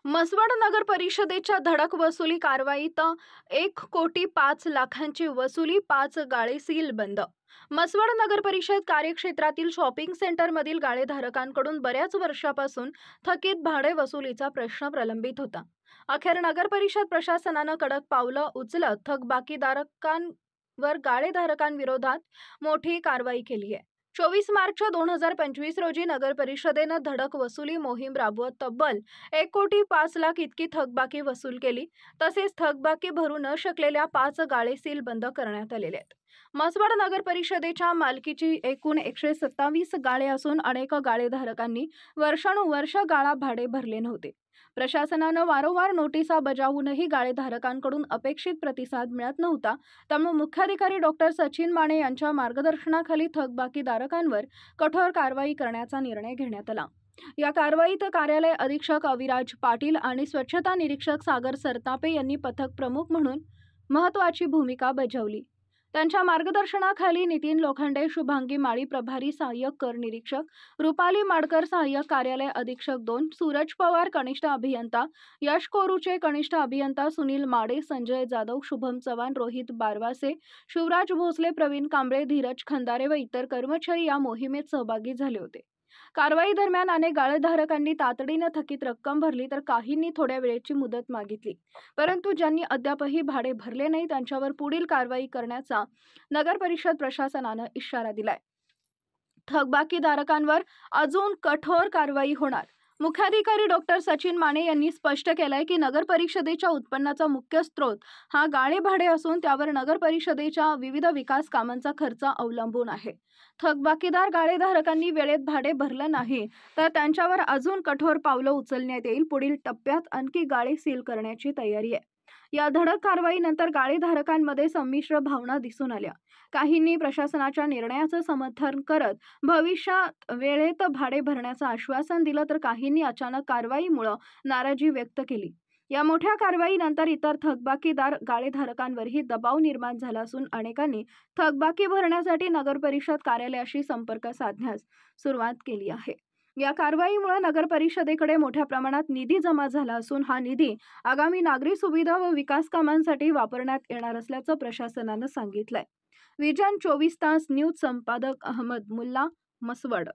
म्हसवड नगर परिषदेच्या धडक वसुली कारवाईत 1,05,00,000ची वसुली, 5 गाळे सील बंद. म्हसवड नगर परिषद कार्यक्षेत्रातील शॉपिंग सेंटरमधील गाळेधारकांकडून बऱ्याच वर्षापासून थकीत भाडे वसुलीचा प्रश्न प्रलंबित होता. अखेर नगर परिषद प्रशासनानं कडक पावलं उचलत थकबाकीदारांवर गाळेधारकांविरोधात मोठी कारवाई केली आहे. 24 मार्च 2025 रोजी नगर परिषदेनं धडक वसुली मोहीम राबवत तब्बल 1,05,00,000 इतकी थकबाकी वसूल केली. तसेच थकबाकी भरू न शकलेल्या 5 गाळे सील बंद करण्यात आलेले आहेत. म्हसवड नगर परिषदेच्या मालकीची एकूण 127 गाळे असून अनेक गाळेधारकांनी वर्षानुवर्ष गाळा भाडे भरले नव्हते. प्रशासनानं वारंवार नोटिसा बजावूनही गाळेधारकांकडून अपेक्षित प्रतिसाद मिळत नव्हता. त्यामुळे मुख्याधिकारी डॉक्टर सचिन माने यांच्या मार्गदर्शनाखाली थकबाकीदारांवर कठोर कारवाई करण्याचा निर्णय घेण्यात आला. या कारवाईत कार्यालय अधीक्षक अविराज पाटील आणि स्वच्छता निरीक्षक सागर सरतापे यांनी पथक प्रमुख म्हणून महत्त्वाची भूमिका बजावली. त्यांच्या मार्गदर्शनाखाली नितीन लोखंडे, शुभांगी माळी प्रभारी सहाय्यक कर निरीक्षक, रुपाली माडकर सहाय्यक कार्यालय अधीक्षक 2, सूरज पवार कनिष्ठ अभियंता, यश कोरुचे कनिष्ठ अभियंता, सुनील माडे, संजय जाधव, शुभम चव्हाण, रोहित बारवासे, शिवराज भोसले, प्रवीण कांबळे, धीरज खंदारे व इतर कर्मचारी या मोहिमेत सहभागी झाले होते. कारवाई दरम्यान अनेक गाळेधारकांनी तातडीने थकीत रक्कम भरली तर काहींनी थोड्या वेळेची मुदत मागितली. परंतु ज्यांनी अद्यापही भाडे भरले नाही त्यांच्यावर पुढील कारवाई करण्याचा नगर परिषद प्रशासनानं इशारा दिलाय. थकबाकीदारांवर अजून कठोर कारवाई होणार. मुख्याधिकारी डॉक्टर सचिन माने यांनी स्पष्ट केलंय की नगर परिषदेच्या उत्पन्नाचा मुख्य स्रोत हा गाळे भाडे असून त्यावर नगर परिषदेच्या विविध विकास कामांचा खर्च अवलंबून आहे. थकबाकीदार गाळेधारकांनी वेळेत भाडे भरलं नाही तर त्यांच्यावर अजून कठोर पावलं उचलण्यात येईल. पुढील टप्प्यात आणखी गाळे सील करण्याची तयारी आहे. या धडक कारवाईनंतर गाळेधारकांमध्ये संमिश्र भावना दिसून आल्या. काहींनी प्रशासनाच्या निर्णयाचं समर्थन करत भविष्यात वेळेत भाडे भरण्याचं आश्वासन दिलं तर काहींनी अचानक कारवाईमुळे नाराजी व्यक्त केली. या मोठ्या कारवाईनंतर इतर थकबाकीदार गाळेधारकांवरही दबाव निर्माण झाला असून अनेकांनी थकबाकी भरण्यासाठी नगर परिषद कार्यालयाशी संपर्क साधण्यास सुरुवात केली आहे. या कारवाईमुळे नगर परिषदेकडे मोठ्या प्रमाणात निधी जमा झाला असून हा निधी आगामी नागरी सुविधा व विकास कामांसाठी वापरण्यात येणार असल्याचं प्रशासनानं सांगितलंय. विजन 24 तास न्यूज संपादक अहमद मुल्ला, म्हसवड.